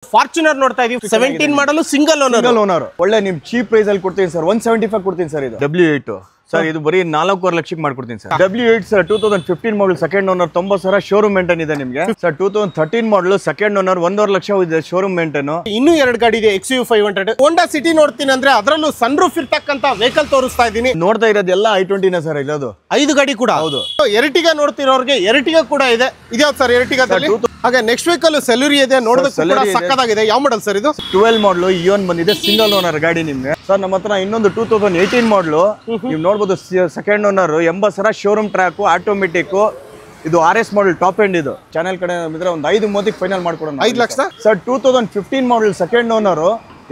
Fortuner ನೋಡ್ತಾ ಇದೀವಿ 17 ಮಾಡಲು ಸಿಂಗಲ್ ಓನರ್ ಒಳ್ಳೆ ನಿಮ್ ಚೀಪ್ ಪ್ರೈಸ್ ಅಲ್ಲಿ ಕೊಡ್ತೀನಿ ಸರ್ 175 ಕೊಡ್ತೀನಿ ಸರ್ ಇದು W8 ಸರ್ ಇದು ಬರೀ 4.5 ಲಕ್ಷಕ್ಕೆ ಮಾಡ್ಕೊಡ್ತೀನಿ sir W8 sir 2015 model second owner 90,000 showroom maintain ಇದೆ ನಿಮಗೆ ಸರ್ 2013 ಮಾಡಲ್ ಸೆಕೆಂಡ್ ಓನರ್ 1.5 ಲಕ್ಷ ಇದೆ ಶೋರೂಮ್ ಮೇಂಟೈನ್ ಇನ್ನೂ 2 ಗಾಡಿ ಇದೆ XUV 500 ಹೋಂಡಾ ಸಿಟಿ ನೋಡ್ತೀನಿ ಅಂದ್ರೆ ಅದರಲ್ಲೂ ಸನ್ ರೂಫ್ ಇರ್ತಕ್ಕಂತ ವೆಹಿಕಲ್ ತೋರಿಸ್ತಾ ಇದೀನಿ ನೋಡ್ತಾ ಇರೋದೆಲ್ಲ i20 ನೇ ಸರ್ ಇರೋದು 5 ಗಾಡಿ ಕೂಡ ಹೌದು ಎರ್ಟಿಗಾ ನೋಡ್ತಿರೋರಿಗೆ ಎರ್ಟಿಗಾ ಕೂಡ ಇದೆ ಇದ್ಯಾವ್ದು ಸರ್ ಎರ್ಟಿಗಾದಲ್ಲಿ ಹಾಗೆ ನೆಕ್ಸ್ಟ್ ವೆಹಿಕಲ್ ಸೆಲ್ಯೂರಿ ಇದೆ ನೋಡೋದಕ್ಕೆ ಕೂಡ ಸಕ್ಕತ್ತಾಗಿದೆ ಯಾವ ಮಾಡೆಲ್ ಸರ್ ಇದು 12 ಮಾಡಲ್ ಇಯೋನ್ ಬಂದಿದೆ ಸಿಂಗಲ್ ಓನರ್ ಗಾಡಿ ನಿಮ್ಗೆ ಸರ್ ನಮ್ಮ ಹತ್ರ ಇನ್ನೊಂದು 2018 ಮಾಡಲ್ ನೀವು ನೋಡಬಹುದು second owner 80,000 showroom track automatic ಇದು RS ಮಾಡಲ್ ಟಾಪ್ ಎಂಡ್ ಇದು ಚಾನೆಲ್ ಕಡೆ ಇದ್ರೆ ಒಂದು 5.30 ಫೈನಲ್ ಮಾಡ್ಕೊಡೋಣ 5 lakh sir 2015 model second owner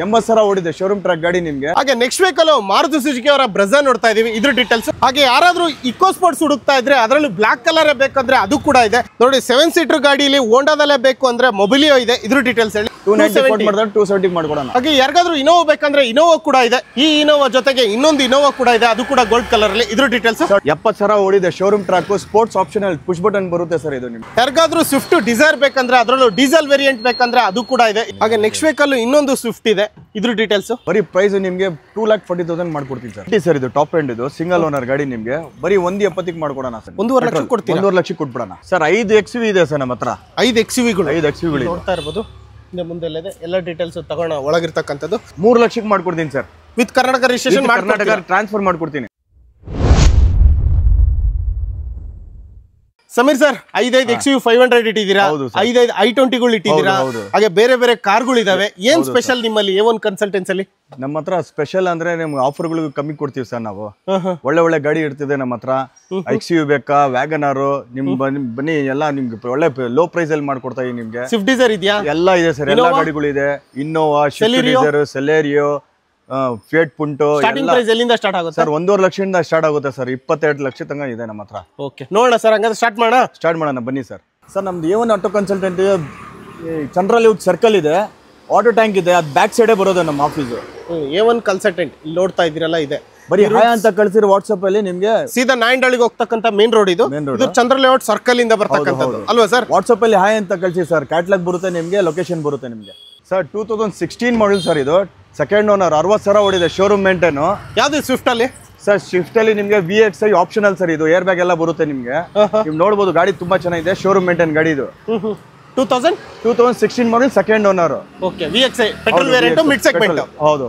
80,000 ಓಡಿದೆ ಶೋರೂಮ್ ಟ್ರ್ಯಾಕ್ ಗಾಡಿ ನಿಮ್ಗೆ ಹಾಗೆ ನೆಕ್ಸ್ಟ್ ವೆಹಿಕಲ್ ಮಾರುತಿ ಸುಜುಕಿ ಅವರ ಬ್ರೆಜಾ ನೋಡ್ತಾ ಇದೀವಿ ಇದ್ರ ಡೀಟೇಲ್ಸ್ ಹಾಗೆ ಯಾರಾದ್ರೂ ಇಕೋ ಸ್ಪೋರ್ಟ್ಸ್ ಹುಡುಕ್ತಾ ಇದ್ರೆ ಅದರಲ್ಲಿ ಬ್ಲಾಕ್ ಕಲರ್ ಬೇಕಂದ್ರೆ ಅದು ಕೂಡ ಇದೆ ನೋಡಿ 7 ಸೀಟರ್ ಗಾಡಿಲಿ ಹೋಂಡಾದಲ್ಲೇ ಬೇಕು ಅಂದ್ರೆ ಮೊಬಿಲಿಯೋ ಇದೆ ಇದ್ರ ಡೀಟೇಲ್ಸ್ ಹೇಳಿ 270 ಮಾಡ್ಕೊಡೋಣ ಹಾಗೆ ಯಾರಿಗಾದ್ರೂ ಇನೋವಾ ಬೇಕಂದ್ರೆ ಇನೋವಾ ಕೂಡ ಇದೆ ಈ ಇನೋವಾ ಜೊತೆಗೆ ಇನ್ನೊಂದು ಇನೋವಾ ಕೂಡ ಇದೆ ಅದು ಕೂಡ ಗೋಲ್ಡ್ ಕಲರ್ ಅಲ್ಲಿ ಇದ್ರ ಡೀಟೇಲ್ಸ್ 70,000 ಓಡಿದೆ showroom track sports optional push button ಬರುತ್ತೆ ಸರ್ ಇದು ನಿಮ್ಗೆ ಯಾರಿಗಾದ್ರೂ ಸ್ವಿಫ್ಟ್ ಡಿಸೈರ್ ಬೇಕಂದ್ರೆ ಅದರಲ್ಲೂ ಡೀಸೆಲ್ ವೇರಿಯಂಟ್ ಬೇಕಂದ್ರೆ ಅದು ಕೂಡ ಇದೆ ಹಾಗೆ ನೆಕ್ಸ್ಟ್ ವೆಹಿಕಲ್ ಇನ್ನೊಂದು ಸ್ವಿಫ್ಟ್ ಇದೆ ಇದ್ರ ಡೀಟೇಲ್ಸ್ ಬರೀ ಪ್ರೈಸ್ ನಿಮ್ಗೆ 2,40,000 ಮಾಡ್ಕೊಡ್ತೀನಿ ಸರ್ ಸರ್ ಇದು ಟಾಪ್ ಎಂಡ್ ಇದು ಸಿಂಗಲ್ ಓನರ್ ಗಾಡಿ ನಿಮ್ಗೆ ಬರೀ 1.70 ಮಾಡ್ಕೊಡೋಣ ಸರ್ 1.5 ಲಕ್ಷ ಕೊಡ್ತೀನಿ 1.5 ಲಕ್ಷ ಕೊಟ್ಬಿಡೋಣ ಸರ್ 5 XUV ಇದೆ ಸರ್ ನಮ್ಮ ಹತ್ರ 5 XUV ಗಳು 5 XUV ಗಳು ನೋಡ್ತಾ ಇರಬಹುದು ಮುಂದೆ ಇದೆ ಎಲ್ಲ ಡೀಟೇಲ್ಸ್ ತಗೋಣ ಒಳಗಿರ್ತಕ್ಕಂಥದ್ದು 3 ಲಕ್ಷಕ್ಕೆ ಮಾಡ್ಕೊಡ್ತೀನಿ sir with Karnataka registration Karnataka transfer ಮಾಡ್ಕೊಡ್ತೀನಿ ಸಮೀರ್ ಸರ್ 5 XUV 500 ಇಟ್ಟಿದ್ದೀರಾ 5 i20 ಗಳು ಇಟ್ಟಿದ್ದೀರಾ ಹಾಗೆ ಬೇರೆ ಬೇರೆ ಕಾರ್ಗಳು ಇದಾವೆ ಏನ್ ಸ್ಪೆಷಲ್ ನಿಮ್ಮಲ್ಲಿ A1 ಕನ್ಸಲ್ಟೆನ್ಸಿ ಅಲ್ಲಿ ನಮ್ಮ ಹತ್ರ ಸ್ಪೆಷಲ್ ಅಂದ್ರೆ ನಿಮ್ಗೆ ಆಫರ್ಗಳು ಕಮ್ಮಿ ಕೊಡ್ತೀವಿ ಸರ್ ನಾವು ಒಳ್ಳೆ ಒಳ್ಳೆ ಗಾಡಿ ಇರ್ತಿದೆ ನಮ್ಮ ಹತ್ರ XUV ಬೇಕಾ ವ್ಯಾಗನರ್ ನಿಮ್ ಬನ್ನಿ ಎಲ್ಲ ನಿಮ್ಗೆ ಒಳ್ಳೆ ಲೋ ಪ್ರೈಸ್ ಅಲ್ಲಿ ಮಾಡ್ಕೊಡ್ತಾ ಇದೀನಿ ನಿಮ್ಗೆ ಸ್ವಿಫ್ಟ್ ಡಿಸೈರ್ ಇದೆಯಾ ಎಲ್ಲ ಇದೆ ಸರ್ ಎಲ್ಲ ಗಾಡಿಗಳು ಇದೆ Innova Dzire Celerio Fiat Punto starting price ಎಲ್ಲಿಂದ ಸ್ಟಾರ್ಟ್ ಆಗುತ್ತೆ ಸರ್ 1.5 ಲಕ್ಷದಿಂದ ಸ್ಟಾರ್ಟ್ ಆಗುತ್ತೆ ಸರ್ 22 ಲಕ್ಷ ತನಕ ಇದೆ ನಮ್ಮ ಹತ್ರ ಓಕೆ ನೋಡೋಣ ಸರ್ ಹಂಗಾದ್ರೆ ಸ್ಟಾರ್ಟ್ ಮಾಡೋಣ ಬನ್ನಿ ಸರ್ ಸರ್ ನಮ್ದು A1 ಆಟೋ ಕನ್ಸಲ್ಟೆಂಟ್ ಚಂದ್ರಲ್ಲಿ ಸರ್ಕಲ್ ಇದೆ ಆಟೋ ಟ್ಯಾಂಕ್ ಇದೆ ಅದು ಬ್ಯಾಕ್ ಸೈಡೇ ಬರೋದು ನಮ್ಮ ಆಫೀಸು A1 ಕನ್ಸಲ್ಟೆಂಟ್ ಇಲ್ಲಿ ನೋಡ್ತಾ ಇದ್ದೀರಲ್ಲ ಇದೆ ಬರೀ ಹಾಯ್ ಅಂತ ಕಳಿಸಿರೋ ವಾಟ್ಸ್ಆಪ್ ಅಲ್ಲಿ ನಿಮ್ಗೆ ಸೀದಾ ನಾಯಂಡಹಳ್ಳಿಗೆ ಹೋಗ್ತಕ್ಕಂತ ಮೇನ್ ರೋಡ್ ಇದು ಚಂದ್ರ ಲೇಔಟ್ ಸರ್ಕಲ್ ಇಂದ ಬರ್ತಕ್ಕಂಥದ್ದು ಅಲ್ವಾ ಸರ್ ವಾಟ್ಸ್ಆಪ್ ಅಲ್ಲಿ ಹಾಯ್ ಅಂತ ಕಳಿಸಿ ಸರ್ ಕ್ಯಾಟ್ಲಾಗ್ ಬರುತ್ತೆ ನಿಮ್ಗೆ ಲೊಕೇಶನ್ ಬರುತ್ತೆ ನಿಮ್ಗೆ ಸರ್ 2016 ಮಾಡಲ್ ಸರ್ ಇದು ಸೆಕೆಂಡ್ ಓನರ್ 60,000 ಓಡಿದೆ ಶೋರೂಮ್ ಮೇಂಟೈನ್ ಯಾವ್ದು ಸ್ವಿಫ್ಟ್ ಅಲ್ಲಿ ಸರ್ ಸ್ವಿಫ್ಟ್ ಅಲ್ಲಿ ನಿಮ್ಗೆ VXI ಆಪ್ಷನಲ್ ಸರ್ ಇದು ಏರ್ ಬ್ಯಾಗ್ ಎಲ್ಲ ಬರುತ್ತೆ ನಿಮ್ಗೆ ನೀವು ನೋಡಬಹುದು ಗಾಡಿ ತುಂಬಾ ಚೆನ್ನಾಗಿದೆ ಶೋರೂಮ್ ಮೇಂಟೈನ್ ಗಾಡಿ ಇದು 2016 ಮಾಡಲ್ second owner okay VXI petrol variant mid segment ಹೌದು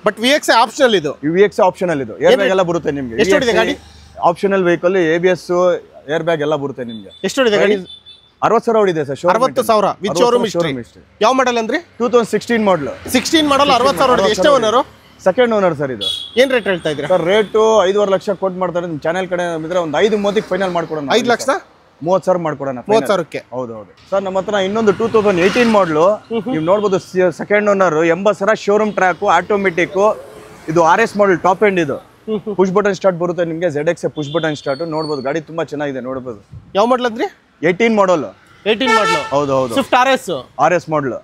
ಬಟ್ VXI ಆಪ್ಷನಲ್ ಇದು VXI ಆಪ್ಷನಲ್ ಇದು ಏರ್ ಬ್ಯಾಗ್ ಎಲ್ಲ ಬರುತ್ತೆ ನಿಮ್ಗೆ ಎಷ್ಟು ಹೊಡಿದೆ ಗಾಡಿ optional vehicle ABS air bag ಎಲ್ಲ ಬರುತ್ತೆ ನಿಮ್ಗೆ ಎಷ್ಟು ಹೊಡಿದೆ ಗಾಡಿ 60,000 ಹೊಡಿದೆ ಸರ್ 60,000 ವಿತ್ ಶೋರೂಮ್ ಹಿಸ್ಟರಿ ಯಾವ ಮಾಡೆಲ್ ಅಂದ್ರೆ 2016 ಮಾಡಲ್ 16 ಮಾಡಲ್ 60,000 ಹೊಡಿದೆ ಎಷ್ಟು ಓನರ್ ಸೆಕೆಂಡ್ ಓನರ್ ಸರ್ ಇದು ಏನ್ ರೇಟ್ ಹೇಳ್ತಾ ಇದ್ದೀರಾ ಸರ್ ರೇಟ್ 5.5 ಲಕ್ಷ ಕೊಟ್ಟು ಮಾಡ್ತಾರೆ ನಿಮ್ಮ ಚಾನೆಲ್ ಕಡೆ ಇದ್ರೆ ಒಂದು 5.30 ಫೈನಲ್ ಮಾಡ್ಕೊಡೋಣ 5 ಲಕ್ಷ 30,000 ಮಾಡ್ಕೊಡೋಣ 30,000ಕ್ಕೆ ಹೌದು ಸರ್ ನಮ್ಮ ಹತ್ರ ಇನ್ನೊಂದು 2018 ಮಾಡಲ್ ನೀವು ನೋಡಬಹುದು second owner 80,000 showroom track automatic ಇದು RS ಮಾಡಲ್ ಟಾಪ್ ಎಂಡ್ ಇದು ಪುಷ್ ಬಟನ್ ಸ್ಟಾರ್ಟ್ ಬರುತ್ತೆ ನಿಮಗೆ ZX ಪುಷ್ ಬಟನ್ ಸ್ಟಾರ್ಟ್ ನೋಡಬಹುದು ಗಾಡಿ ತುಂಬಾ ಚೆನ್ನಾಗಿದೆ ನೋಡಬಹುದು ಯಾವ ಮಾಡಲ್ ಅಂದ್ರೆ 18 ಮಾಡಲ್ ಹೌದು Swift RS model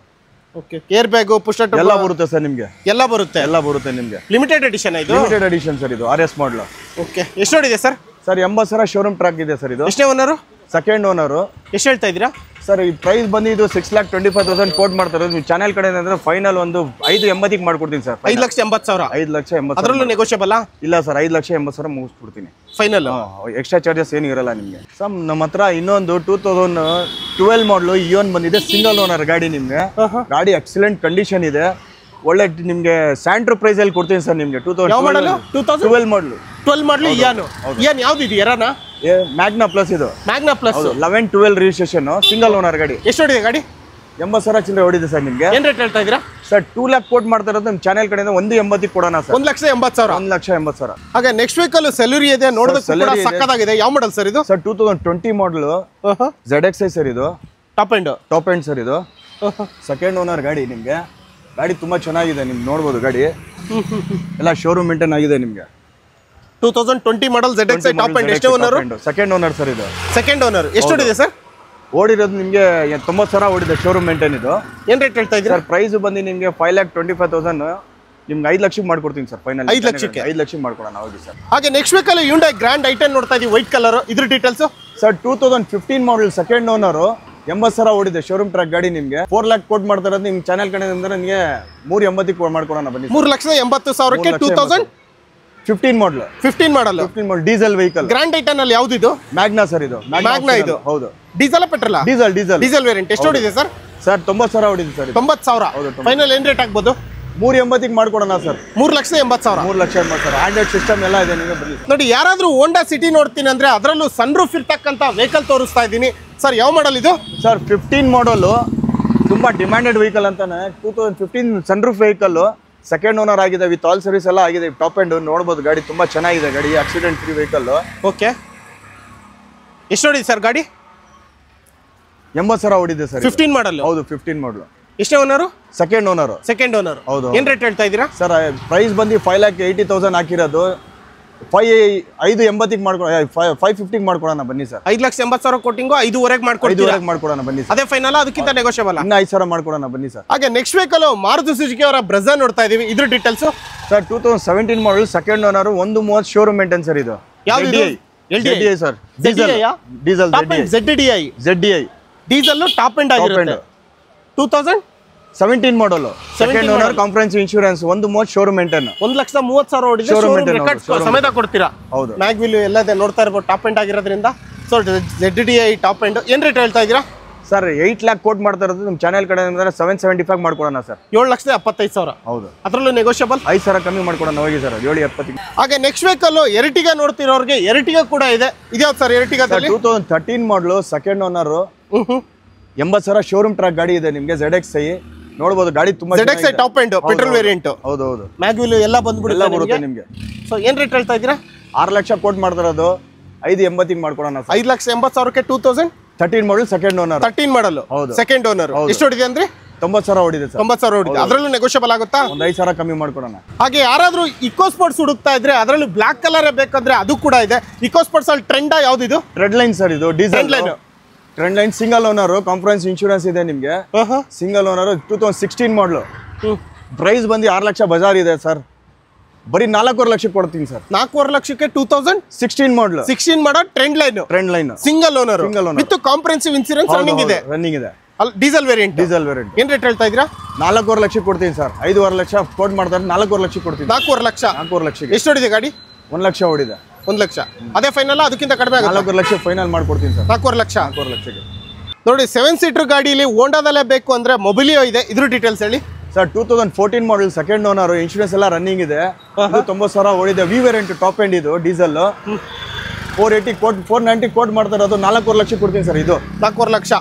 okay air bag push button ಎಲ್ಲ ಬರುತ್ತೆ ಸರ್ ನಿಮಗೆ ಎಲ್ಲ ಬರುತ್ತೆ ನಿಮಗೆ ಲಿಮಿಟೆಡ್ ಎಡಿಷನ್ ಇದು ಲಿಮಿಟೆಡ್ ಎಡಿಷನ್ ಸರ್ ಇದು RS ಮಾಡಲ್ ಓಕೆ ಎಷ್ಟು ಹೊಡಿದೆ ಸರ್ 80,000 ಶೋರೂಮ್ ಟ್ರ್ಯಾಕ್ ಇದೆ ಸರ್ ಇದು ಎಷ್ಟೇ ಓನರ್ ಸೆಕೆಂಡ್ ಓನರ್ ಎಷ್ಟು ಹೇಳ್ತಾ ಇದ್ದೀರಾ ಸರ್ ಈ ಪ್ರೈಸ್ ಬಂದಿದ್ದು 6,25,000 ಕೋಟ್ ಮಾಡ್ತಾರೆ ನೀವು ಚಾನೆಲ್ ಕಡೆ ಅಂದ್ರೆ ಫೈನಲ್ ಒಂದು 5.80 ಮಾಡ್ಕೊಡ್ತೀನಿ ಸರ್ 5,80,000 5,80,000 ಅದರಲ್ಲೂ ನೆಗೋಷಿಯಬಲ್ ಇಲ್ಲ ಸರ್ 5,80,000 ಮುಗಿಸ್ಬಿಡ್ತೀನಿ ಫೈನಲ್ ಎಕ್ಸ್ಟ್ರಾ ಚಾರ್ಜಸ್ ಏನು ಇರಲ್ಲ ನಿಮಗೆ ಸರ್ ನಮ್ಮ ಹತ್ರ ಇನ್ನೊಂದು 2012 ಮಾಡಲ್ ಇಯೋನ್ ಬಂದಿದೆ ಸಿಂಗಲ್ ಓನರ್ ಗಾಡಿ ನಿಮ್ಗೆ ಗಾಡಿ ಎಕ್ಸಲೆಂಟ್ ಕಂಡೀಷನ್ ಇದೆ ಒಳ್ಳೆ ನಿಮ್ಗೆ ಸ್ಯಾಂಟ್ರೋ ಪ್ರೈಸ್ ಅಲ್ಲಿ ಕೊಡ್ತೀನಿ ಸರ್ ನಿಮ್ಗೆ 2012 ಮಾಡಲ್ ಇಯಾನ್ ಯಾವ್ದು ಇದು ಎರಾನಾ ಮ್ಯಾಗ್ನಾ ಪ್ಲಸ್ ಇದು Magna plus 11-12 registration single owner ಗಾಡಿ ಎಷ್ಟು ಹೊಡಿದೆ ಗಾಡಿ 80,000 ಚಿಲ್ಲರೆ ಹೊಡಿದೆ ಸರ್ ನಿಮ್ಗೆ ಏನ್ ರೇಟ್ ಹೇಳ್ತಾ ಇದ್ದೀರಾ ಸರ್ 2 lakh ಕೋಟ್ ಮಾಡ್ತಾ ಇರೋದು ನಿಮ್ಮ ಚಾನೆಲ್ ಕಡೆಯಿಂದ 1.80 ಕೊಡೋಣ ಸರ್ 1,80,000 1,80,000 ಹಾಗೆ ನೆಕ್ಸ್ಟ್ ವೆಹಿಕಲ್ ಸೆಲ್ಯೂರಿ ಇದೆ ನೋಡೋದಕ್ಕೆ ಕೂಡ ಸಕ್ಕತ್ತಾಗಿದೆ ಯಾವ ಮಾಡೆಲ್ ಸರ್ ಇದು ಸರ್ 2020 ಮಾಡಲ್ ZXI ಸರ್ ಇದು ಟಾಪ್ ಎಂಡ್ ಸರ್ ಇದು ಸೆಕೆಂಡ್ ಓನರ್ ಗಾಡಿ ನಿಮ್ಗೆ ಗಾಡಿ ತುಂಬಾ ಚೆನ್ನಾಗಿದೆ ನಿಮ್ಗೆ ನೋಡ್ಬೋದು ಗಾಡಿ ಎಲ್ಲ ಶೋರೂಮ್ ಮೇಂಟೈನ್ ಆಗಿದೆ ನಿಮ್ಗೆ 2020 ಮಾಡಲ್ ZXI ಟಾಪ್ ಎಂಡ್ ಎಷ್ಟು ಓನರ್ ಸೆಕೆಂಡ್ ಓನರ್ ಸರ್ ಇದು ಸೆಕೆಂಡ್ ಓನರ್ ಎಷ್ಟು ಹೊಡಿದೆ ಸರ್ ಓಡಿರೋದು ನಿಮಗೆ 90,000 ಓಡಿದೆ ಶೋರೂಮ್ ಮೇಂಟೈನ್ ಇದು ಏನ್ ರೇಟ್ ಹೇಳ್ತಾ ಇದ್ದೀರಾ ಸರ್ ಪ್ರೈಸ್ ಬಂದು ನಿಮಗೆ 5,25,000 ನಿಮ್ಗೆ 5 ಲಕ್ಷಕ್ಕೆ ಮಾಡ್ಕೊಡ್ತೀನಿ ಸರ್ ಫೈನಲ್ 5 ಲಕ್ಷಕ್ಕೆ 5 ಲಕ್ಷಕ್ಕೆ ಮಾಡ್ಕೊಡೋಣ ಹೌದು ಸರ್ ಹಾಗೆ next vehicle Hyundai grand i10 ನೋಡ್ತಾ ಇದೀವಿ ವೈಟ್ ಕಲರ್ ಇದ್ರ details sir 2015 model second owner 80,000 ಓಡಿದೆ ಶೋರೂಮ್ ಟ್ರ್ಯಾಕ್ ಗಾಡಿ ನಿಮಗೆ 4 lakh ಕೋಟ್ ಮಾಡ್ತಾ ಇರೋದು ನಿಮ್ಮ ಚಾನೆಲ್ ಕಡೆಯಿಂದ ನಿಮಗೆ 380 ಮಾಡ್ಕೊಡೋಣ ಬನ್ನಿ. 3,80,000ಕ್ಕೆ 2015 ಮಾಡಲ್ 15 ಮಾಡಲ್ ಡೀಸೆಲ್ ವೆಹಿಕಲ್. ಗ್ರ್ಯಾಂಡ್ ಐಟನ್ ಅಲ್ಲಿ ಯಾವ್ದು ಇದು? ಮ್ಯಾಗ್ನಾ ಸರ್ ಇದು. ಮ್ಯಾಗ್ನಾ ಇದು ಹೌದು. Diesel petrol? Diesel variant. ಎಷ್ಟು ಓಡಿದೆ ಸರ್? ಸರ್ 90,000 ಓಡಿದೆ ಸರ್. 90,000 ಫೈನಲ್ ಏನ್ ರೇಟ್ ಆಗ್ಬೋದು? 380 ಮಾಡ್ಕೊಡೋಣ ಸರ್. 3,80,000. 3,80,000 ಆಂಡ್ರಾಯ್ಡ್ ಸಿಸ್ಟಮ್ ಎಲ್ಲ ಇದೆ ನಿಮಗೆ ಬರಲಿ. ನೋಡಿ, ಯಾರಾದ್ರೂ ಹೋಂಡಾ ಸಿಟಿ ನೋಡ್ತೀನಿ ಅಂದ್ರೆ ಅದರಲ್ಲೂ ಸನ್ ರೂಫ್ ಇರ್ತಕ್ಕಂಥ ವೆಹಿಕಲ್ ತೋರಿಸ್ತಾ ಇದ್ದೀನಿ ಸರ್. ಯಾವ ಮಾಡಲ್ ಇದು ಸರ್? 15 ಮಾಡಲ್, ತುಂಬಾ ಡಿಮ್ಯಾಂಡೆಡ್ ವೆಹಿಕಲ್ ಅಂತಾನೆ. 2015 sun roof vehicle, second owner ಆಗಿದೆ, ವಿತ್ ಆಲ್ ಸರ್ವಿಸ್ ಎಲ್ಲ ಆಗಿದೆ. ಟಾಪ್ ಎಂಡ್ ನೋಡಬಹುದು, ಗಾಡಿ ತುಂಬಾ ಚೆನ್ನಾಗಿದೆ. ಗಾಡಿ ಆಕ್ಸಿಡೆಂಟ್ ಫ್ರೀ ವೆಹಿಕಲ್. ಓಕೆ, ಎಷ್ಟು ಓಡಿದೆ ಸರ್ ಗಾಡಿ? 80,000 ಓಡಿದೆ ಸರ್. 15 ಮಾಡಲ್? ಹೌದು, 15 ಮಾಡಲ್. ಎಷ್ಟೇ ಓನರು? Second owner. ಹೌದು. ಏನ್ ರೇಟ್ ಹೇಳ್ತಾ ಇದ್ದೀರಾ ಸರ್? ಪ್ರೈಸ್ ಬಂದು 5,80,000 ಹಾಕಿರೋದು. 580 ಮಾಡ್ಕೊಡೋಣ, 550 ಮಾಡ್ಕೊಡೋಣ ಬನ್ನಿ ಸರ್. 5,80,000 ಕೊಟ್ಟಿಂಗು 5,500 ಮಾಡ್ಕೊಡೋಣ ಬನ್ನಿ ಸರ್. ಅದೇ ಫೈನಲ್? ಅದಕ್ಕಿಂತ ನೆಗೋಷಿಯಬಲ್? ಇನ್ನು 5,000 ಮಾಡ್ಕೊಡೋಣ ಬನ್ನಿ ಸರ್. ಹಾಗೆ ನೆಕ್ಸ್ಟ್ ವೆಹಿಕಲ್ ಮಾರುತಿ ಸುಜುಕಿ ಅವರ ಬ್ರೆಜಾ ನೋಡ್ತಾ ಇದೀವಿ. ಇದ್ರ details sir 2017 model, second owner, 130 showroom maintain sir. ಇದು ಯಾವುದು? ZDI sir. Diesel ZDI diesel top end ಆಗಿರುತ್ತೆ. 2017 model, second owner, comprehensive insurance, 130 showroom maintain. 1,30,000 ಓಡಿದೆ. ಶೋರೂಮ್ ರೆಕಾರ್ಡ್ ಸಮೇತ ಕೊಡ್ತೀರಾ? ಹೌದು. ಮ್ಯಾಗ್ ವಿಲ್ ಎಲ್ಲ ಇದೆ, ನೋಡ್ತಾ ಇರಬಹುದು. ಟಾಪ್ ಎಂಡ್ ಆಗಿರೋದ್ರಿಂದ ಸೊ ZDI ಟಾಪ್ ಎಂಡ್. ಏನ್ ರೇಟ್ ಹೇಳ್ತಾ ಇದ್ದೀರಾ ಸರ್? 8 lakh ಕೋಟ್ ಮಾಡ್ತಾ ಇರೋದು ನಿಮ್ಮ ಚಾನೆಲ್ ಕಡೆ 775 ಮಾಡ್ಕೊಡೋಣ ಸರ್. 7,75,000. ಹೌದು. ಅದರಲ್ಲೂ ನೆಗೋಷಿಯಬಲ್? 5,000 ಕಮ್ಮಿ ಮಾಡ್ಕೊಡೋಣ ಹೋಗಿ ಸರ್. 770. ಹಾಗೆ ನೆಕ್ಸ್ಟ್ ವೆಹಿಕಲ್ ಎರ್ಟಿಗಾ ನೋಡ್ತಿರೋರಿಗೆ ಎರ್ಟಿಗಾ ಕೂಡ ಇದೆ. ಇದ್ಯಾವ್ದು ಸರ್ ಎರ್ಟಿಗಾದಲ್ಲಿ? 2013 ಮಾಡಲು, ಸೆಕೆಂಡ್ ಓನರ್, 80,000 ಶೋರೂಮ್ ಟ್ರ್ಯಾಕ್ ಗಾಡಿ ಇದೆ ನಿಮಗೆ. ZXi ನೋಡಬಹುದು, ಗಾಡಿ ತುಂಬಾ ZXi top end petrol variant. ಹೌದು. ಮ್ಯಾಗ್ ವಿಲ್ ಎಲ್ಲ ಬಂದ್ಬಿಡುತ್ತೆ ನಿಮಗೆ. ಸೊ ಏನ್ ರೇಟ್ ಹೇಳ್ತಾ ಇದ್ದೀರಾ? 6 ಲಕ್ಷ ಕೋಟ್ ಮಾಡ್ತಾ ಇರೋದು. 580 ಮಾಡ್ಕೊಡೋಣ ಸರ್. 5,80,000ಕ್ಕೆ 2013 ಮಾಡಲ್, ಸೆಕೆಂಡ್ ಓನರ್. 13 ಮಾಡಲ್, ಸೆಕೆಂಡ್ ಓನರ್. ಎಷ್ಟು ಓಡಿದೆ ಅಂದ್ರೆ? 90,000 ಓಡಿದೆ ಸರ್. 90,000 ಓಡಿದೆ. ಅದರಲ್ಲೂ ನೆಗೋಷಿಯಬಲ್ ಆಗುತ್ತಾ? ಒಂದು 5,000 ಕಮ್ಮಿ ಮಾಡ್ಕೊಡೋಣ. ಹಾಗೆ ಯಾರಾದ್ರೂ ಇಕೋ ಸ್ಪೋರ್ಟ್ಸ್ ಹುಡುಕ್ತಾ ಇದ್ರೆ ಅದರಲ್ಲೂ ಬ್ಲಾಕ್ ಕಲರ್ ಬೇಕಂದ್ರೆ ಅದು ಕೂಡ ಇದೆ. ಇಕೋ ಸ್ಪೋರ್ಟ್ಸ್ ಅಲ್ಲಿ ಟ್ರೆಂಡ್ ಯಾವ್ದು ಇದು? Trend line sir. ಇದು diesel trend line, single owner, comprehensive insurance ಇದೆ ನಿಮಗೆ. ಸಿಂಗಲ್ ಓನರ್, 2016 ಮಾಡಲು. ಪ್ರೈಸ್ ಬಂದು 6 ಲಕ್ಷ ಬಜಾರ್ ಇದೆ ಸರ್. ಬರೀ 4.5 ಲಕ್ಷಕ್ಕೆ ಕೊಡ್ತೀನಿ ಸರ್. 4.5 ಲಕ್ಷಕ್ಕೆ 2016 model. 16 model trend line single owner with comprehensive insurance running ಇದೆ. Diesel variant. ಏನ್ ರೇಟ್ ಹೇಳ್ತಾ ಇದ್ದೀರಾ? 4.5 ಲಕ್ಷಕ್ಕೆ ಕೊಡ್ತೀನಿ ಸರ್. 5.5 ಲಕ್ಷ ಕೋಟ್ ಮಾಡ್ತಾರೆ, 4.5 ಲಕ್ಷಕ್ಕೆ ಕೊಡ್ತೀನಿ. 4.5 ಲಕ್ಷ. ಎಷ್ಟು ಓಡಿದೆ ಗಾಡಿ? 1 ಲಕ್ಷ ಓಡಿದೆ. 1 ಲಕ್ಷ. ಅದೇ ಫೈನಲ್? ಅದಕ್ಕಿಂತ ಕಡಿಮೆ? 4 ಲಕ್ಷ ಫೈನಲ್ ಮಾಡ್ಕೊಡ್ತೀನಿ ಸರ್. 4 ಲಕ್ಷ. 4 ಲಕ್ಷಕ್ಕೆ ನೋಡಿ, 7 ಸೀಟರ್ ಗಾಡಿಯಲ್ಲಿ ಹೋಂಡಾದಲ್ಲೇ ಬೇಕು ಅಂದ್ರೆ ಮೊಬಿಲಿಯೋ ಇದೆ. ಇದ್ರ ಡೀಟೇಲ್ಸ್ ಹೇಳಿ sir. 2014 model, second owner, insurance ಎಲ್ಲ ರನ್ನಿಂಗ್ ಇದೆ. 90,000 ಓಡಿದೆ. ವಿ ವೇರಿಯಂಟ್ ಟಾಪ್ ಎಂಡ್ ಇದು. ಡೀಸೆಲ್ 480 ಕೋಟ್, 490 ಕೋಟ್ ಮಾಡ್ತಾ ಇರೋದು. 4.5 ಲಕ್ಷ ಕೊಡ್ತೀನಿ ಸರ್. ಇದು 4.5 lakh.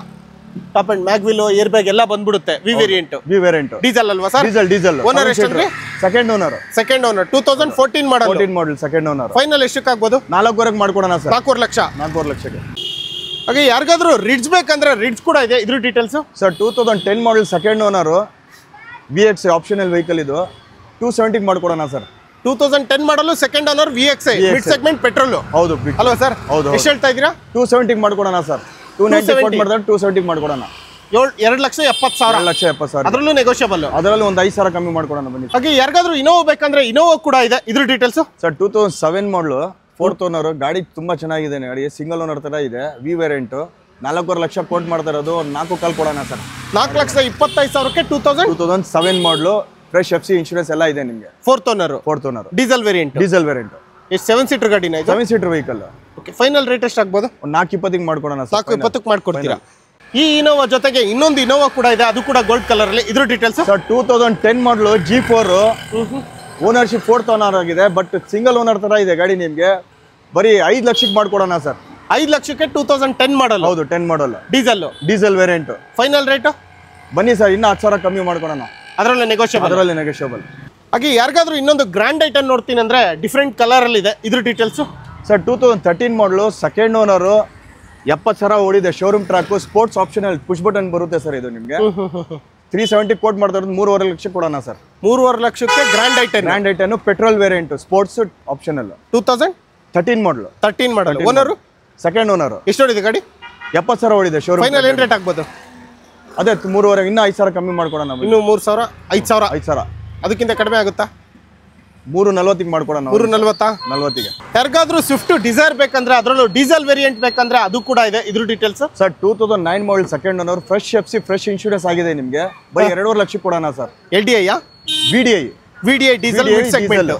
Top end mag wheel, air bag ಎಲ್ಲ ಬಂದ್ಬಿಡುತ್ತೆ. V variant. ಡೀಸೆಲ್ ಅಲ್ವಾ ಸರ್? ಡೀಸೆಲ್. ಓನರ್ ಎಷ್ಟಂದ್ರೆ? Second owner. 2014 model, second owner. Final ಎಷ್ಟಕ್ಕೆ ಆಗ್ಬೋದು? 4.5 ಮಾಡ್ಕೊಡೋಣ ಸರ್. 4 ಲಕ್ಷ. 4 ಲಕ್ಷಕ್ಕೆ. ಹಾಗೆ ಯಾರಿಗಾದ್ರೂ ರಿಡ್ಜ್ ಬೇಕಂದ್ರೆ ರಿಡ್ಜ್ ಕೂಡ ಇದೆ. ಇದ್ರ details sir. 2010 model, second owner, VXi optional vehicle ಇದು. 270 ಮಾಡ್ಕೊಡೋಣ sir. 2010 model, second owner, VXi mid segment petrol. ಹೌದು ಅಲ್ವಾ ಸರ್? ಎಷ್ಟು ಹೇಳ್ತಾ ಇದ್ದೀರಾ? 270 ಮಾಡ್ಕೊಡೋಣ ಸರ್. 290 ಕೋಟ್ ಮಾಡಿದ್ರೆ 270 ಮಾಡ್ಕೊಡೋಣ. 2,70,000. ಅದರಲ್ಲೂ ನೆಗೋಷಿಯಬಲ್. ಅದರಲ್ಲೂ ಒಂದು 5,000 ಕಮ್ಮಿ ಮಾಡ್ಕೊಡೋಣ ಬನ್ನಿ. ಹಾಗೆ ಯಾರಿಗಾದ್ರೂ ಇನೋವಾ ಬೇಕಂದ್ರೆ ಇನೋವಾ ಕೂಡ ಇದೆ. ಇದ್ರ ಡೀಟೇಲ್ಸ್ ಸರ್. 2007 ಮಾಡಲು, 4th ಓನರ್. ಗಾಡಿ ತುಂಬಾ ಚೆನ್ನಾಗಿದೆ. ಗಾಡಿ ಸಿಂಗಲ್ ಓನರ್ ತರ ಇದೆ. V variant. 4.5 ಲಕ್ಷ ಕೋಟ್ ಮಾಡ್ತಾ ಇರೋದು. 4.5 ಕೊಡೋಣ ಸರ್. 4,25,000ಕ್ಕೆ 2007 ಮಾಡಲು, ಫ್ರೆಶ್ FC ಇನ್ಶೂರೆನ್ಸ್ ಎಲ್ಲ ಇದೆ ನಿಮಗೆ. 4th owner. Diesel variant. ಎಷ್ಟು 7 ಸೀಟರ್ ಗಾಡಿನ ಇದು? 7 seater vehicle. Okay, final rate ಎಷ್ಟು ಆಗ್ಬೋದು? 420 ಮಾಡ್ಕೊಡೋಣ ಸರ್. 420 ಮಾಡ್ಕೊಡ್ತೀರಾ? ಈ ಇನೋವಾ ಜೊತೆಗೆ ಇನ್ನೊಂದು ಇನೋವಾ ಕೂಡ ಇದೆ. ಅದು ಕೂಡ ಗೋಲ್ಡ್ ಕಲರ್ ಅಲ್ಲಿ. ಇದ್ರ ಡೀಟೇಲ್ಸ್ ಸರ್. 2010 ಮಾಡಲು, G4, ಓನರ್ಶಿಪ್ 4th ಓನರ್ ಆಗಿದೆ. ಬಟ್ ಸಿಂಗಲ್ ಓನರ್ ತರ ಇದೆ ಗಾಡಿ ನಿಮಗೆ. ಬರೀ 5 ಲಕ್ಷಕ್ಕೆ ಮಾಡ್ಕೊಡೋಣ ಸರ್. 5 ಲಕ್ಷಕ್ಕೆ 2010 ಮಾಡಲ್. ಹೌದು, 10 model. Diesel variant. Final rate ಬನ್ನಿ ಸರ್, ಇನ್ನೂ 10,000 ಕಮ್ಮಿ ಮಾಡ್ಕೊಡೋಣ. ಅದರಲ್ಲೇ ನೆಗೋಷಿಯಬಲ್. ಹಾಗೆ ಯಾರಿಗಾದ್ರೂ ಇನ್ನೊಂದು ಗ್ರ್ಯಾಂಡ್ ಐಟನ್ ನೋಡ್ತೀನಿ ಅಂದ್ರೆ ಡಿಫ್ರೆಂಟ್ ಕಲರ್ ಅಲ್ಲಿ ಇದೆ. ಇದ್ರ ಡೀಟೇಲ್ಸ್ ಸರ್. 2013 ಮಾಡಲು, ಸೆಕೆಂಡ್ ಓನರ್, 70,000 ಓಡಿದೆ. Showroom track, sports optional, push button ಬರುತ್ತೆ ಸರ್. ಇದು ನಿಮಗೆ 370 ಕೋಟ್ ಮಾಡ್ತಾ ಇರೋದು. 3.5 ಲಕ್ಷ ಕೊಡೋಣ ಸರ್. 3.5 ಲಕ್ಷಕ್ಕೆ grand i ten petrol variant, sports optional. 2013 model. Owner second owner. ಎಷ್ಟು ಓಡಿದೆ ಗಾಡಿ? 70,000 ಓಡಿದೆ. ಶೋರೂಮ್ ಫೈನಲ್ ಏನ್ ರೇಟ್ ಆಗ್ಬೋದು? ಅದೇ 3.5. ಇನ್ನೂ 5,000 ಕಮ್ಮಿ ಮಾಡ್ಕೊಡೋಣ. ಇನ್ನು 3,000, 5,000. ಅದಕ್ಕಿಂತ ಕಡಿಮೆ ಆಗುತ್ತಾ? 340 ಮಾಡ್ಕೊಡೋಣ. 340 40ಗೆ. ಯಾರಿಗಾದ್ರೂ ಸ್ವಿಫ್ಟ್ ಡಿಸೈರ್ ಬೇಕಂದ್ರೆ ಅದರಲ್ಲೂ ಡೀಸೆಲ್ ವೇರಿಯಂಟ್ ಬೇಕಂದ್ರೆ ಅದು ಕೂಡ ಇದೆ. ಇದ್ರ details sir 2009 model second owner, fresh FC, fresh insurance ಆಗಿದೆ ನಿಮಗೆ. ಬರೀ 2.5 ಲಕ್ಷ ಕೊಡೋಣ sir. LDI VDI diesel segment.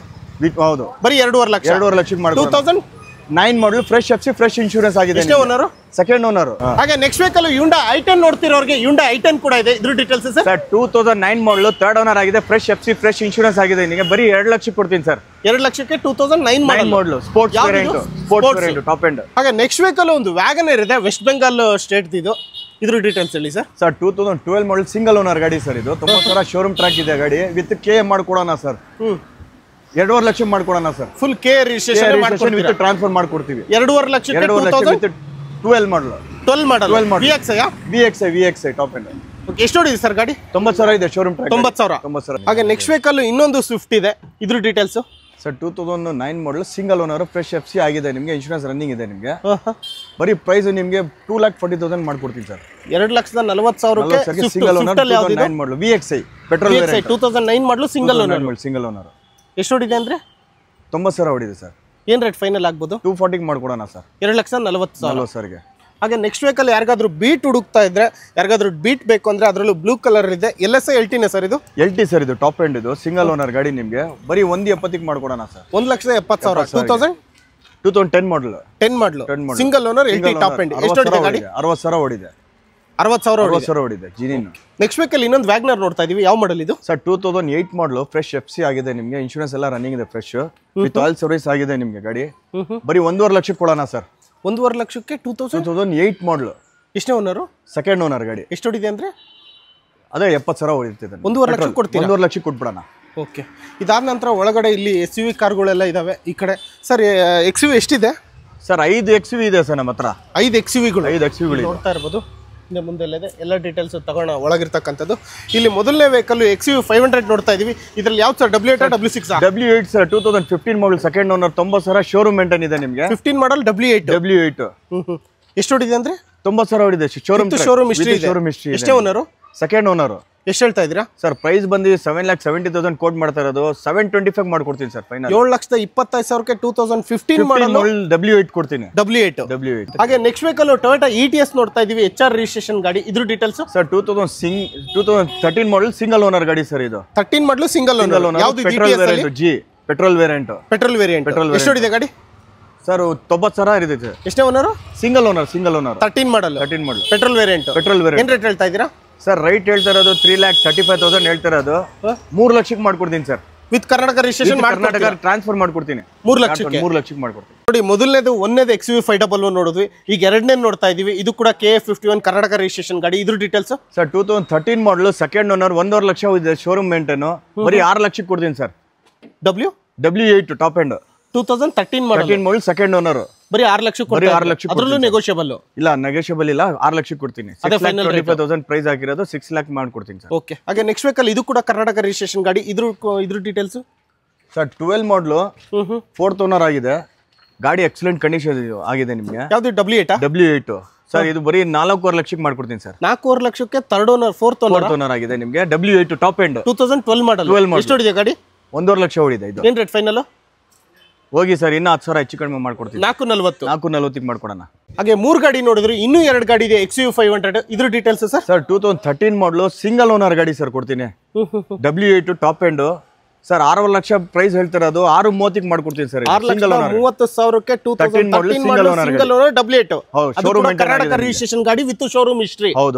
ಹೌದು, ಬರೀ 2.5 ಲಕ್ಷ. 2.5 ಲಕ್ಷಕ್ಕೆ ಮಾಡ್ಕೊಡೋಣ. 2009 model, fresh FC, fresh insurance ಆಗಿದೆ. ಎಷ್ಟೇ ಓನರ್? Second owner. ಹಾಗೆ ನೆಕ್ಸ್ಟ್ ವೆಹಿಕಲ್ Hyundai i10 ನೋಡ್ತಿರೋರಿಗೆ Hyundai i10 ಕೂಡ ಇದೆ. ಇದ್ರ details sir. 2009 model, third owner ಆಗಿದೆ, ಫ್ರೆಶ್ ಎಫ್ಸಿ, ಫ್ರೆಶ್ ಇನ್ಶೂರೆನ್ಸ್ ಆಗಿದೆ. ನಿಮಗೆ ಬರೀ 2 ಲಕ್ಷ ಕೊಡ್ತೀನಿ ಸರ್. 2 ಲಕ್ಷಕ್ಕೆ 2009 ಮಾಡಲ್, ಸ್ಪೋರ್ಟ್ಸ್ ವೇರಿಯಂಟ್ ಟಾಪ್ ಎಂಡ್. ಹಾಗೆ ನೆಕ್ಸ್ಟ್ ವೆಹಿಕಲ್ ಒಂದು ವ್ಯಾಗನರ್ ಇದೆ, ವೆಸ್ಟ್ ಬೆಂಗಾಲ್ ಸ್ಟೇಟ್ ಇದು. ಇದ್ರ ಡೀಟೇಲ್ಸ್ ಹೇಳಿ ಸರ್. 2012 ಮಾಡಲ್, ಸಿಂಗಲ್ ಓನರ್ ಗಾಡಿ ಸರ್ ಇದು. 90,000 ಶೋರೂಮ್ ಟ್ರ್ಯಾಕ್ ಇದೆ ಗಾಡಿ. ವಿತ್ ಕೆ ಮಾಡ್ಕೊಡೋಣ ಸರ್. 2.5 ಲಕ್ಷ ಮಾಡ್ಕೊಡೋಣ sir. Full K registration with transfer ಮಾಡ್ಕೊಡ್ತೀವಿ. 2.5 ಲಕ್ಷಕ್ಕೆ 12 ಮಾಡಲ್. 12 ಮಾಡಲ್ VXI ಟಾಪ್ ಎಂಡ್. ಓಕೆ, ಎಷ್ಟು ಹೊಡಿದೆ ಸರ್ ಗಾಡಿ? 90,000 ಇದೆ ಶೋರೂಮ್ ಟ್ರ್ಯಾಕ್. 90,000. ಹಾಗೆ ನೆಕ್ಸ್ಟ್ ವೆಹಿಕಲ್ ಇನ್ನೊಂದು ಸ್ವಿಫ್ಟ್ ಇದೆ. ಇದ್ರ ಡೀಟೇಲ್ಸ್ ಸರ್ 2009 ಮಾಡಲ್, ಸಿಂಗಲ್ ಓನರ್, ಫ್ರೆಶ್ ಎಫ್ಸಿ ಆಗಿದೆ ನಿಮಗೆ. ಇನ್ಶೂರೆನ್ಸ್ ರನ್ನಿಂಗ್ ಇದೆ ನಿಮಗೆ. ಬರೀ ಪ್ರೈಸ್ ನಿಮಗೆ 2,40,000 ಮಾಡ್ಕೊಡ್ತೀನಿ ಸರ್. 2,40,000 ಸಿಂಗಲ್ ಓನರ್ 2009 ಮಾಡಲ್ VXI ಪೆಟ್ರೋಲ್ ವೇರಿಯಂಟ್. 2009 ಮಾಡಲು ಸಿಂಗಲ್ ಓನರ್. ಎಷ್ಟು ಹೊಡಿದೆ ಅಂದ್ರೆ? 90,000 ಹೊಡಿದೆ ಸರ್. ಏನ್ ರೇಟ್ ಫೈನಲ್ ಆಗ್ಬೋದು? 240 ಮಾಡ್ಕೊಡೋಣ ಸರ್. 2,40,000. ಹಾಗೆ ನೆಕ್ಸ್ಟ್ ವೆಹಿಕಲ್ ಯಾರಿಗಾದ್ರೂ ಬೀಟ್ ಹುಡುಕ್ತಾ ಇದ್ರೆ, ಯಾರಿಗಾದ್ರೂ ಬೀಟ್ ಬೇಕು ಅಂದ್ರೆ ಅದರಲ್ಲೂ ಬ್ಲೂ ಕಲರ್ ಇದೆ. LSI LT ಸರ್ ಇದು? LT ಸರ್ ಇದು, ಟಾಪ್ ಎಂಡ್ ಇದು, ಸಿಂಗಲ್ ಓನರ್ ಗಾಡಿ ನಿಮಗೆ. ಬರೀ 1,70,000 ಮಾಡ್ಕೊಡೋಣ sir. 1,70,000. 2010 model, 10 model, single owner, LT top end. ಎಷ್ಟು ಹೊಡಿದೆ ಗಾಡಿ? 60,000 ಹೊಡಿದೆ. 60,000 ಹೊಡಿದೆ ಜಿನಿನ್. ನೆಕ್ಸ್ಟ್ ವೆಹಿಕಲ್ ಇನ್ನೊಂದು ವ್ಯಾಗ್ನರ್ ನೋಡ್ತಾ ಇದೀವಿ. ಯಾವ ಮಾಡಲ್ ಇದು ಸರ್? 2008 ಮಾಡಲ್, ಫ್ರೆಶ್ ಎಫ್ಸಿ ಆಗಿದೆ ನಿಮಗೆ. ಇನ್ಶೂರೆನ್ಸ್ ಎಲ್ಲ ರನ್ನಿಂಗ್ ಇದೆ, ಫ್ರೆಶ್ ವಿತ್ ಆಯಿಲ್ ಸರ್ವಿಸ್ ಆಗಿದೆ ನಿಮಗೆ ಗಾಡಿ. ಬರೀ 1.5 ಲಕ್ಷಕ್ಕೆ ಕೊಡೋಣ ಸರ್. 1.5 ಲಕ್ಷಕ್ಕೆ 2008 ಮಾಡಲ್. ಎಷ್ಟೇ ಓನರ್? ಸೆಕೆಂಡ್ ಓನರ್ ಗಾಡಿ. ಎಷ್ಟು ಹೊಡಿದೆ ಅಂದ್ರೆ? ಅದೇ 70,000 ಹೊಡಿತಿದೆ. 1.5 ಲಕ್ಷ ಕೊಡ್ತೀವಿ. 1.5 ಲಕ್ಷಕ್ಕೆ ಕೊಟ್ಬಿಡೋಣ. ಓಕೆ, ಇದಾದ ನಂತರ ಒಳಗಡೆ ಇಲ್ಲಿ SUV ಕಾರ್ಗಳೆಲ್ಲ ಇದಾವೆ ಈ ಕಡೆ. ಸರ್ XUV ಎಷ್ಟಿದೆ ಸರ್? 5 XUV ಇದೆ ಸರ್ ನಮ್ಮ ಹತ್ರ. 5 XUVಗಳು. 5 XUVಗಳು ನೋಡ್ತಾ ಇರ್ಬೋದು. ಹಿಂದೆ ಮುಂದೆಲ್ಲ ಇದೆ, ಎಲ್ಲ ಡೀಟೇಲ್ಸ್ ತಗೋಣ ಒಳಗಿರ್ತಕ್ಕಂಥದ್ದು. ಇಲ್ಲಿ ಮೊದಲನೇ ವೆಹಿಕಲ್ XUV 500 ನೋಡ್ತಾ ಇದೀವಿ. ಇದ್ರಲ್ಲಿ ಯಾವ್ದು sir? W8 W6? W8 sir, 2015 model, second owner, 90,000 showroom maintain ಇದೆ ನಿಮಗೆ. 15 ಮಾಡಲ್ W8. ಎಷ್ಟು ಹೊಡಿದೆ ಅಂದ್ರೆ? 90,000 ಹೊಡಿದೆ. Showroom history. ಎಷ್ಟೇ ಓನರ್? Second owner. ಎಷ್ಟು ಹೇಳ್ತಾ ಇದ್ದೀರಾ ಸರ್? ಪ್ರೈಸ್ ಬಂದು 7,70,000 ಕೋಟ್ ಮಾಡ್ತಾ ಇರೋದು. 725 ಮಾಡ್ಕೊಡ್ತೀನಿ ಸರ್ ಫೈನಲ್. 7,25,000ಕ್ಕೆ 2015 ಮಾಡಲ್ W8 ಕೊಡ್ತೀನಿ. W8. ಹಾಗೆ ನೆಕ್ಸ್ಟ್ ವೆಹಿಕಲ್ Toyota ETS ನೋಡ್ತಾ ಇದೀವಿ, HR ರಿಜಿಸ್ಟ್ರೇಷನ್ ಗಾಡಿ. ಇದ್ರ details sir? 2013 model, single owner ಗಾಡಿ ಸರ್ ಇದು. 13 ಮಾಡಲು ಸಿಂಗಲ್ ಓನರ್. ಯಾವುದು? Petrol variant. ಎಷ್ಟು ಹೊಡಿದೆ ಗಾಡಿ ಸರ್? 90,000 ಇದೆ. ಎಷ್ಟೇ owner? Single owner. 13 model. Petrol variant. ಏನ್ ರೇಟ್ ಹೇಳ್ತಾ ಇದ್ದೀರಾ? ಸರ್ ರೈಟ್ ಹೇಳ್ತಾ ಇರೋದು 3,35,000 ಹೇಳ್ತಾ ಇರೋದು. 3 ಲಕ್ಷಕ್ಕೆ ಮಾಡ್ಕೊಡ್ತೀನಿ sir. With Karnataka registration Karnataka transfer ಮಾಡ್ಕೊಡ್ತೀನಿ. 3 ಲಕ್ಷಕ್ಕೆ 3 ಲಕ್ಷಕ್ಕೆ ಮಾಡ್ಕೊಡ್ತೀನಿ. ನೋಡಿ, ಒಂದನೇದು XUV 500 ನೋಡಿದ್ವಿ. ಈಗ ಎರಡನೇ ನೋಡ್ತಾ ಇದೀವಿ. ಇದು ಕೂಡ KF51 ಕರ್ನಾಟಕ ರಿಜಿಸ್ಟ್ರೇಷನ್ ಗಾಡಿ. ಇದ್ರ ಡೀಟೇಲ್ಸ್ ಸರ್? 2013 ಮಾಡಲ್, ಸೆಕೆಂಡ್ ಓನರ್, 1.5 ಲಕ್ಷ ಇದೆ ಶೋರೂಮ್ ಮೇಂಟೈನ್. ಬರೀ 6 ಲಕ್ಷಕ್ಕೆ ಕೊಡ್ತೀನಿ ಸರ್. W8 top end. 2013 ಮಾಡಲ್, ಸೆಕೆಂಡ್ ಓನರ್. ಬರೀ 6 ಲಕ್ಷ. ಅದರಲ್ಲೂ ನೆಗೋಷಿಯಬಲ್ ಇಲ್ಲ? ನೆಗೋಷಿಯಬಲ್ ಇಲ್ಲ. 6 ಲಕ್ಷಕ್ಕೆ ಕೊಡ್ತೀನಿ. 6,25,000 ಪ್ರೈಸ್ ಆಗಿರೋದು. 6 ಲಕ್ಷ ಮಾಡ್ಕೊಡ್ತೀನಿ ಸರ್. ಓಕೆ. ಹಾಗೆ ನೆಕ್ಸ್ಟ್ ವೆಹಿಕಲ್ ಇದು ಕೂಡ ಕರ್ನಾಟಕ ರಿಜಿಸ್ಟ್ರೇಷನ್ ಗಾಡಿ. ಇದ್ರ ಡೀಟೇಲ್ಸ್ ಸರ್? 12 ಮಾಡಲು, 4th ಓನರ್ ಆಗಿದೆ ಗಾಡಿ. ಎಕ್ಸಲೆಂಟ್ ಕಂಡೀಷನ್ ಆಗಿದೆ ನಿಮಗೆ. ಯಾವ್ದು? W8 sir. ಇದು ಬರೀ 4.5 ಲಕ್ಷಕ್ಕೆ ಮಾಡ್ಕೊಡ್ತೀನಿ ಸರ್. 4.5 ಲಕ್ಷಕ್ಕೆ ಥರ್ಡ್ ಓನರ್, 4th ಓನರ್ ಆಗಿದೆ ನಿಮಗೆ. W8 top end. 2012 ಮಾಡಲ್. ಎಷ್ಟು ಹೊಡಿದೆ ಗಾಡಿ? 1.5 ಲಕ್ಷ ಹೊಡಿದೆ. ಇದು ಏನ್ ರೇಟ್ ಫೈನಲ್? ಹೋಗಿ ಸರ್, ಇನ್ನೂ 10,000 ಹೆಚ್ಚು ಕಡಿಮೆ ಮಾಡ್ಕೊಡ್ತೀನಿ. 440 ಮಾಡ್ಕೊಡೋಣ. ಹಾಗೆ 3 ಗಾಡಿ ನೋಡಿದ್ರು, ಇನ್ನೂ 2 ಗಾಡಿ ಇದೆ XUV 500. ಇದ್ರ ಡೀಟೇಲ್ಸ್ ಸರ್? 2013 ಮಾಡಲು, ಸಿಂಗಲ್ ಓನರ್ ಗಾಡಿ ಸರ್ ಕೊಡ್ತೀನಿ. W8 top end sir. 6 lakh price ಹೇಳ್ತಿರೋದು. 6,30,000 ಮಾಡ್ಕೊಡ್ತೀನಿ ಸರ್. 6,30,000ಕ್ಕೆ 2013 model, single owner, W8 showroom Karnataka registration ಗಾಡಿ with showroom history.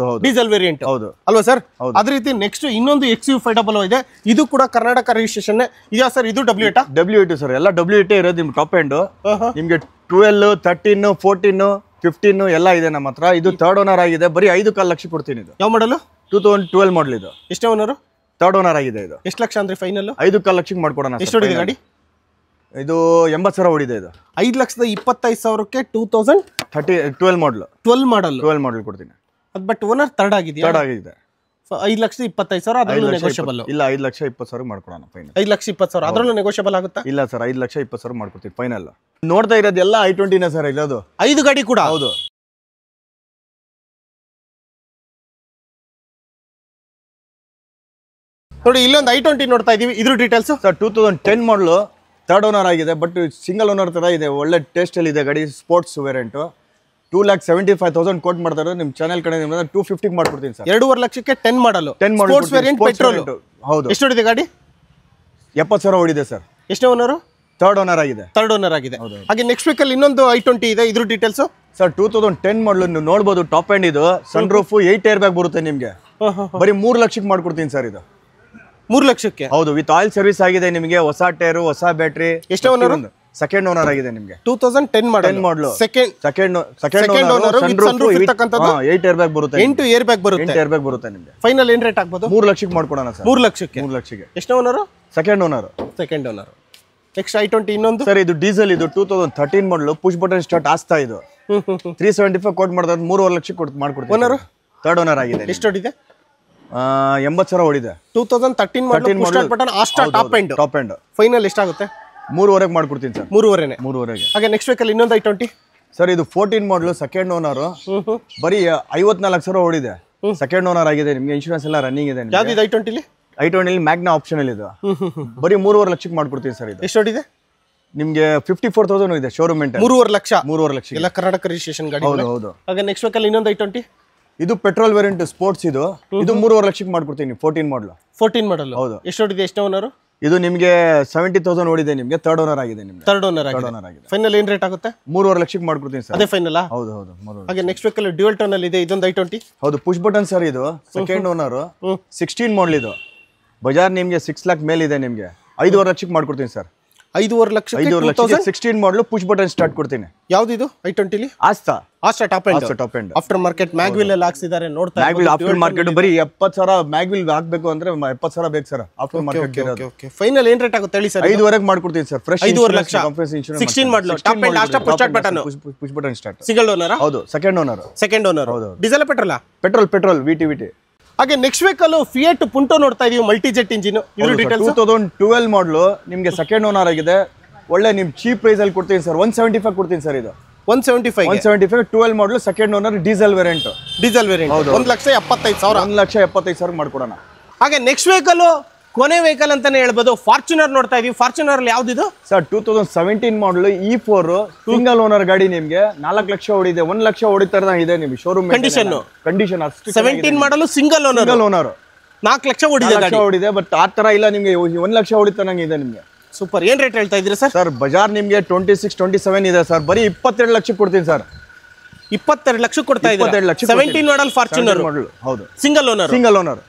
Diesel variant ಅಲ್ವಾ ಸರ್? ಅದೇ ರೀತಿ ನೆಕ್ಸ್ಟ್ ಇನ್ನೊಂದು XUV 500 ಇದೆ. ಇದು ಕೂಡ ಕರ್ನಾಟಕ ರಿಜಿಸ್ಟ್ರೇಷನ್ ಇದೆಯಾ ಸರ್? ಇದು W8 ಸರ್. ಎಲ್ಲ W8 ಇರೋದು ನಿಮ್ ಟಾಪ್ ಎಂಡ್. ನಿಮ್ಗೆ 12, 13, 14, 15 ಎಲ್ಲ ಇದೆ ನಮ್ಮ ಹತ್ರ. ಇದು ಥರ್ಡ್ ಓನರ್ ಆಗಿದೆ. ಬರೀ 5.25 ಲಕ್ಷ ಕೊಡ್ತೀನಿ. ಇದು ಯಾವ ಮಾಡಲ್? 2012 ಮಾಡಲ್. ಇದು ಎಷ್ಟೇ ಓನರ್? ಥರ್ಡ್ ಓನರ್ ಆಗಿದೆ. ಇದು ಎಷ್ಟು ಲಕ್ಷ ಅಂದ್ರೆ ಫೈನಲ್? 5.25 ಲಕ್ಷಕ್ಕೆ ಮಾಡ್ಕೊಡೋಣ. ಎಷ್ಟು ಹೊಡಿದೆ ಗಾಡಿ? ಇದು 80,000 ಹೊಡಿದೆ. ಇದು 5,25,000ಕ್ಕೆ 2012 ಮಾಡಲ್. 12 ಮಾಡಲ್ ಕೊಡ್ತೀನಿ. ಬಟ್ ಓನರ್ ಥರ್ಡ್ ಆಗಿದೆ. 5,25,000 ಅದರಲ್ಲೂ ನೆಗೋಷಿಯಬಲ್ ಇಲ್ಲ? 5,20,000 ಮಾಡ್ಕೊಡೋಣ ಫೈನಲ್. 5,20,000 ಅದರಲ್ಲೂ ನೆಗೋಷಿಯಬಲ್ ಆಗುತ್ತಾ? ಇಲ್ಲ ಸರ್, 5,20,000 ಮಾಡ್ಕೊಡ್ತೀವಿ ಫೈನಲ್. ನೋಡ್ತಾ ಇರೋದೆಲ್ಲ i20 ಸರ್. ಇರೋದು 5 ಗಾಡಿ ಕೂಡ. ಹೌದು. ನೋಡಿ ಇಲ್ಲೊಂದು i20 ನೋಡ್ತಾ ಇದೀವಿ, ಇದ್ರ ಡೀಟೇಲ್ಸ್. ಸರ್ 2010 ಮಾಡಲು ಥರ್ಡ್ ಓನರ್ ಆಗಿದೆ, ಬಟ್ ಸಿಂಗಲ್ ಓನರ್ ತರ ಇದೆ, ಒಳ್ಳೆ ಟೇಸ್ಟ್ ಅಲ್ಲಿ ಇದೆ ಗಾಡಿ. ಸ್ಪೋರ್ಟ್ಸ್ ವೇರಿಯಂಟ್ 2,75,000 ಕೋಟ್ ಮಾಡ್ತಾರೆ. ನಿಮ್ಮ ಚಾನೆಲ್ ಕಡೆ 250 ಮಾಡ್ಕೊಡ್ತೀನಿ ಸರ್. 2.5 ಲಕ್ಷಕ್ಕೆ 10 ಮಾಡಲು ಸ್ಪೋರ್ಟ್ಸ್ ವೇರಿಯಂಟ್ ಪೆಟ್ರೋಲ್. ಹೌದು. ಎಷ್ಟು ಹೊಡಿದೆ ಗಾಡಿ? 70,000 ಹೊಡಿದೆ ಸರ್. ಎಷ್ಟನೇ ಓನರು? ಥರ್ಡ್ ಓನರ್ ಆಗಿದೆ. ಥರ್ಡ್ ಓನರ್ ಆಗಿದೆ. ಹಾಗೆ ನೆಕ್ಸ್ಟ್ ವೀಕಲ್ಲಿ ಇನ್ನೊಂದು i20 ಇದೆ, ಇದ್ರ ಡೀಟೇಲ್ಸ್. ಸರ್ 2010 ಮಾಡಲು ನೀವು ನೋಡ್ಬೋದು, ಟಾಪ್ ಎಂಡ್ ಇದು. ಸನ್ ರೂಫ್ 8 ಏರ್ ಬ್ಯಾಗ್ ಬರುತ್ತೆ ನಿಮಗೆ. ಬರೀ 3 ಲಕ್ಷಕ್ಕೆ ಮಾಡ್ಕೊಡ್ತೀನಿ ಸರ್ ಇದು. 3 ಲಕ್ಷಕ್ಕೆ? ಹೌದು, ವಿತ್ ಆಯಿಲ್ ಸರ್ವಿಸ್ ಆಗಿದೆ ನಿಮಗೆ. ಹೊಸ ಟೈರು, ಹೊಸ ಬ್ಯಾಟ್ರಿ. ಎಷ್ಟೇ ಓನರ್? ಸೆಕೆಂಡ್ ಓನರ್ ಆಗಿದೆ ನಿಮಗೆ. 2010 model second owner with sunroof ಇರತಕ್ಕಂತದ್ದು. 8 ಏರ್ ಬ್ಯಾಗ್ ಬರುತ್ತೆ. 8 ಏರ್ ಬ್ಯಾಗ್ ಬರುತ್ತೆ. 8 ಏರ್ ಬ್ಯಾಗ್ ಬರುತ್ತೆ ನಿಮಗೆ. ಫೈನಲ್ ಏನ್ ರೇಟ್ ಆಗ್ಬೋದು? 3 ಲಕ್ಷಕ್ಕೆ ಮಾಡ್ಕೊಡೋಣ ಸರ್. 3 ಲಕ್ಷಕ್ಕೆ. 3 ಲಕ್ಷಕ್ಕೆ. ಎಷ್ಟೇ owner? Second owner. Second owner. Next i20 ಇನ್ನೊಂದು ಸರ್, ಇದು ಡೀಸೆಲ್, ಇದು 2013 ಮಾಡಲು ಪುಷ್ ಬಟನ್ ಸ್ಟಾರ್ಟ್ ಆಗ್ತಾ ಇದು. 375 ಕೋಟ್ ಮಾಡಿದ್ರೆ 3.5 ಲಕ್ಷಕ್ಕೆ ಮಾಡ್ಕೊಡ್ತೀನಿ. ಓನರ್ ಥರ್ಡ್ ಓನರ್ ಆಗಿದೆ. ಎಷ್ಟು ಹೊಡಿದೆ? 80,000 ಹೊಡಿದೆ. 2013 ಮಾಡಲು push start button Asta top end. Final ಎಷ್ಟಾಗುತ್ತೆ? 3.5 ಮಾಡ್ಕೊಡ್ತೀನಿ ಸರ್. 3.5. ಹಾಗೆ ನೆಕ್ಸ್ಟ್ ವೀಕಲ್ಲಿ ಇನ್ನೊಂದು i20. ಸರ್, ಇದು 14 ಮಾಡಲು ಸೆಕೆಂಡ್ ಓನರ್. ಬರೀ 54,000 ಹೊಡಿದೆ. ಸೆಕೆಂಡ್ ಓನರ್ ಆಗಿದೆ ನಿಮಗೆ. ಇನ್ಶೂರೆನ್ಸ್ ಎಲ್ಲ ರನ್ನಿಂಗ್ ಇದೆ. ಯಾವ್ದು ಇದು i20? i20 ಮ್ಯಾಗ್ನಾ ಆಪ್ಷನ್ ಅಲ್ಲಿ ಇದು. ಬರೀ 3.5 ಲಕ್ಷಕ್ಕೆ ಮಾಡ್ಕೊಡ್ತೀನಿ ಸರ್ ಇದು. ಎಷ್ಟು ಹೊಡಿದೆ? ನಿಮ್ಗೆ 54,000 ಇದೆ ಶೋರೂಮ್ ಮೇಂಟೈನ್. 3.5 ಲಕ್ಷ. 3.5 ಲಕ್ಷ ಎಲ್ಲ ಕರ್ನಾಟಕ ರಿಜಿಸ್ಟ್ರೇಷನ್ ಗಾಡಿ. ಹೌದು. ಹಾಗೆ ನೆಕ್ಸ್ಟ್ ವೀಕಲ್ಲಿ ಇನ್ನೊಂದು i20. ಇದು ಪೆಟ್ರೋಲ್ ವೇರಿಯಂಟ್ ಸ್ಪೋರ್ಟ್ಸ್ ಇದು. 3.5 ಲಕ್ಷಕ್ಕೆ ಮಾಡ್ಕೊಡ್ತೀನಿ. 14 ಮಾಡಲು. 14 ಮಾಡಲು. ಹೌದು. ಎಷ್ಟು ಹೊಡಿದೆ? ಎಷ್ಟು ಓನರ್? ಇದು ನಿಮಗೆ 70,000 ಹೊಡಿದೆ ನಿಮಗೆ. ಥರ್ಡ್ ಓನರ್ ಆಗಿದೆ ನಿಮ್ಗೆ. ಥರ್ಡ್ ಓನರ್ ಆಗಿದೆ. ಫೈನಲ್ ಏನ್ ರೇಟ್ ಆಗುತ್ತೆ? 3.5 ಲಕ್ಷಕ್ಕೆ ಮಾಡ್ಕೊಡ್ತೀನಿ ಸರ್. ಅದೇ ಫೈನಲ್? ಹೌದು. ಹಾಗೆ ನೆಕ್ಸ್ಟ್ ವೀಕಲ್ಲಿ ಡ್ಯುಯಲ್ ಟೋನ್ ಅಲ್ಲಿ ಇದೆ ಇದೊಂದು i20. ಹೌದು, ಪುಷ್ ಬಟನ್ ಸರ್ ಇದು. ಸೆಕೆಂಡ್ ಓನರ್ 16 ಮಾಡಲ್ ಇದು. ಬಜಾರ್ ನಿಮ್ಗೆ 6 ಲಕ್ಷ ಮೇಲೆ ಇದೆ ನಿಮ್ಗೆ. 5.5 ಲಕ್ಷಕ್ಕೆ ಮಾಡ್ಕೊಡ್ತೀನಿ ಸರ್. 5.5 ಲಕ್ಷಕ್ಕೆ 16 ಮಾಡಲು ಪುಷ್ ಬಟನ್ ಸ್ಟಾರ್ಟ್ ಕೊಡ್ತೀನಿ. ಯಾವ್ದು ಇದು i20? Asta top end. After market mag wheel ಎಲ್ಲ ಹಾಕ್ಸಿದ್ದಾರೆ ನೋಡ್ತಾ. ಮ್ಯಾಗ್ವಿಲ್ ಆಫ್ಟರ್ ಮಾರ್ಕೆಟ್ ಬರೀ 70,000 ಮ್ಯಾಗ್ವಿಲ್ ಹಾಕ್ಬೇಕು ಅಂದ್ರೆ 70,000 ಬೇಕು sir. After market okay. Final ಏನ್ ರೇಟ್ ಆಗುತ್ತೆ ಹೇಳಿ ಸರ್? 5.5 ಮಾಡ್ಕೊಡ್ತೀನಿ ಸರ್. ಫ್ರೆಶ್ 5.5 ಲಕ್ಷ. 16 ಮಾಡಲು ಟಾಪ್ ಎಂಡ್ ಆಸ್ಟಾ push button start. Single owner? ಹೌದು, ಸೆಕೆಂಡ್ ಓನರ್. ಹೌದು. ಡೀಸೆಲ್ ಪೆಟ್ರೋಲ್ ವಿಟಿ. ಹಾಗೆ ನೆಕ್ಸ್ಟ್ ವೀಕಲ್ಲೂ ಫಿಯಟ್ ಪುಂಟೋ ನೋಡ್ತಾ ಇದೀವಿ, ಮಲ್ಟಿ ಜೆಟ್ ಇಂಜಿನ್. ಇದ್ರ ಡೀಟೇಲ್ಸ್. 2012 ಮಾಡಲು ನಿಮ್ಗೆ ಸೆಕೆಂಡ್ ಓನರ್ ಆಗಿದೆ. ಒಳ್ಳೆ ನಿಮ್ ಚೀಪ್ ಪ್ರೈಸ್ ಅಲ್ಲಿ ಕೊಡ್ತೀನಿ ಸರ್. 175 ಕೊಡ್ತೀನಿ ಸರ್ ಇದು. 175 12 ಮಾಡಲು ಸೆಕೆಂಡ್ ಓನರ್ ಡೀಸೆಲ್ ವೇರಿಯಂಟ್. 1,75,000. 1,75,000 ಮಾಡ್ಕೊಡೋಣ. ಹಾಗೆ ನೆಕ್ಸ್ಟ್ ವೆಹಿಕಲ್ ಕೊನೆ ವೆಹಿಕಲ್ ಅಂತಾನೆ ಹೇಳ್ಬೋದು, ಫಾರ್ಚುನರ್ ನೋಡ್ತಾ ಇದೀವಿ. Fortuner ಯಾವ್ದಿದು sir? 2017 ಮಾಡಲು E4 ಸಿಂಗಲ್ ಓನರ್ ಗಾಡಿ. ನಿಮ್ಗೆ 4 ಲಕ್ಷ ಹೊಡಿದೆ. 1 ಲಕ್ಷ ಹೊಡಿತಾರ ಇದೆ ನಿಮ್ಗೆ ಶೋರೂಮ್ ಕಂಡೀಷನ್. 17 ಮಾಡಲು ಸಿಂಗಲ್ ಓನರ್. 4 ಲಕ್ಷ ಹೊಡಿದೆ. ಬಟ್ ಆ ತರ ಇಲ್ಲ, ನಿಮ್ಗೆ 1 ಲಕ್ಷ ಹೊಡಿತಾನಂಗೆ ಇದೆ ನಿಮ್ಗೆ. ಸೂಪರ್. ಏನ್ ರೇಟ್ ಹೇಳ್ತಾ ಇದ್ದೀರಾ ಸರ್? ಸರ್, ಬಜಾರ್ ನಿಮ್ಗೆ 26-27 ಇದೆ ಸರ್. ಬರೀ 22 ಲಕ್ಷಕ್ಕೆ ಕೊಡ್ತೀನಿ ಸರ್. 22 ಲಕ್ಷ ಕೊಡ್ತಾ ಇದ್ದೀರಾ? 17 ಮಾಡಲ್ ಫಾರ್ಚುನರ್. ಹೌದು, ಸಿಂಗಲ್ ಓನರ್.